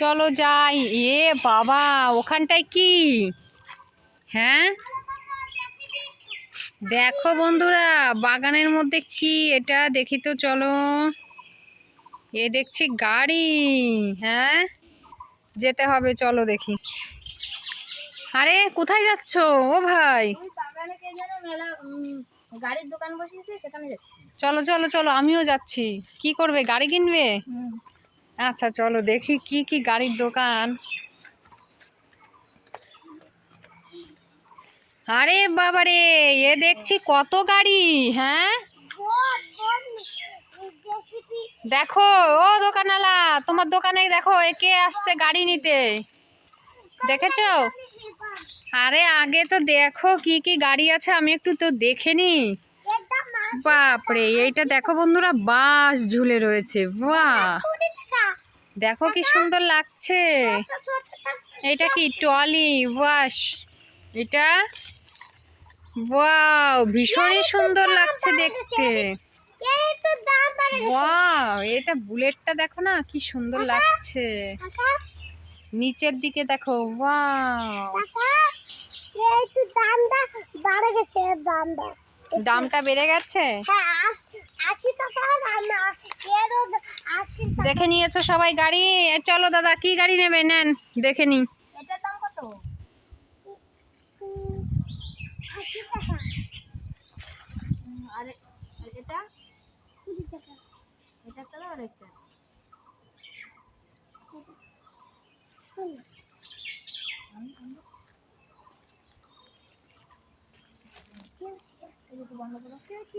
চলো যাই। এ বাবা, ওখানটায় কি? হ্যাঁ দেখো বন্ধুরা, বাগানের মধ্যে কি এটা দেখি তো, চলো। এ দেখছি গাড়ি। হ্যাঁ যেতে হবে, চলো দেখি। আরে কোথায় যাচ্ছ ও ভাই? গাড়ির দোকান বসিয়েছে, সেখানে যাচ্ছি। চলো চলো চলো, আমিও যাচ্ছি। কি করবে, গাড়ি কিনবে? আচ্ছা চলো দেখি কি কি গাড়ির দোকান। আরে বাবারে, এ দেখছি কত গাড়ি। হ্যাঁ দেখো ও দোকানওয়ালা, তোমার দোকানে দেখো একে আসছে গাড়ি নিতে, দেখেছো? আরে আগে তো দেখো কি কি গাড়ি আছে, আমি একটু তো দেখে নি। বাপরে, এইটা দেখো বন্ধুরা, বাস ঝুলে রয়েছে। বাহ, দেখো কি সুন্দর লাগছে। এটা কি ট্রলি বাস? এটা ওয়াও, ভীষণই সুন্দর লাগছে দেখতে। ওয়াও, এটা বুলেটটা দেখো না, কি সুন্দর লাগছে। নিচের দিকে দেখো, ওয়াও, দামটা বেড়ে গেছে। দেখে নিয়েছো সবাই গাড়ি? চলো দাদা, কি গাড়ি নেবে, নেন দেখে নি। এটার দাম কত? আর এটা এটা তো আরেকটা।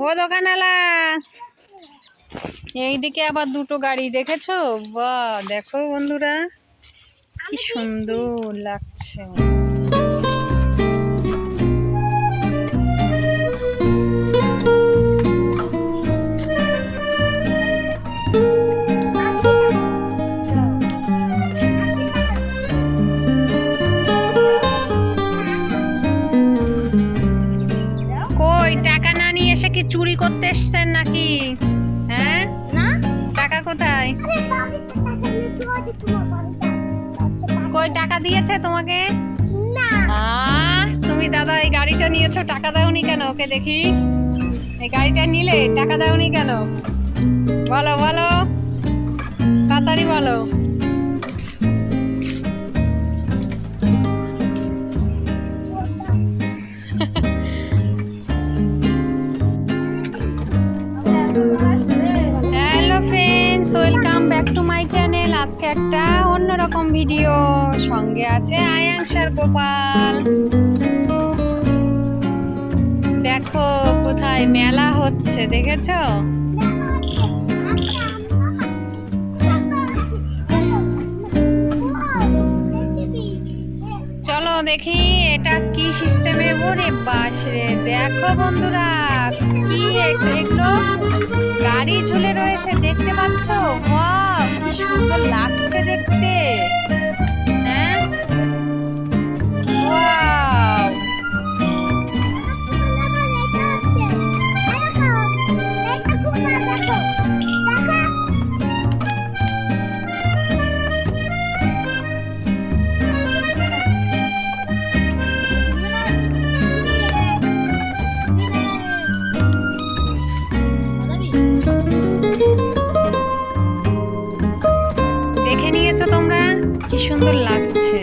ও দোকানওয়ালা, এইদিকে আবার দুটো গাড়ি দেখেছো? বাহ, দেখো বন্ধুরা কি সুন্দর লাগছে। কই, টাকা না নিয়ে এসে কি চুরি করতে এসছেন নাকি? হ্যাঁ না, টাকা কোথায়? কই, টাকা দিয়েছে তোমাকে? তুমি দাদা এই গাড়িটা নিয়েছো, টাকা দাওনি কেন ওকে দেখি? এই গাড়িটা নিলে টাকা দাওনি কেন? বলো বলো, তাড়াতাড়ি বলো। Hello friends, welcome back to my channel. আজকে একটা অন্যরকম ভিডিও, সঙ্গে আছে আয়াংশার গোপাল। দেখো কোথায় মেলা হচ্ছে, দেখেছো? চলো দেখি এটা কি সিস্টেমে। ওরে বাস রে, দেখো বন্ধুরা কি এগুলো গাড়ি ঝুলে রয়েছে, দেখতে পাচ্ছ? বাহ, কি সুন্দর লাগছে দেখতে। হ্যাঁ ওয়াও, দেখে নিয়েছো তোমরা? কি সুন্দর লাগছে।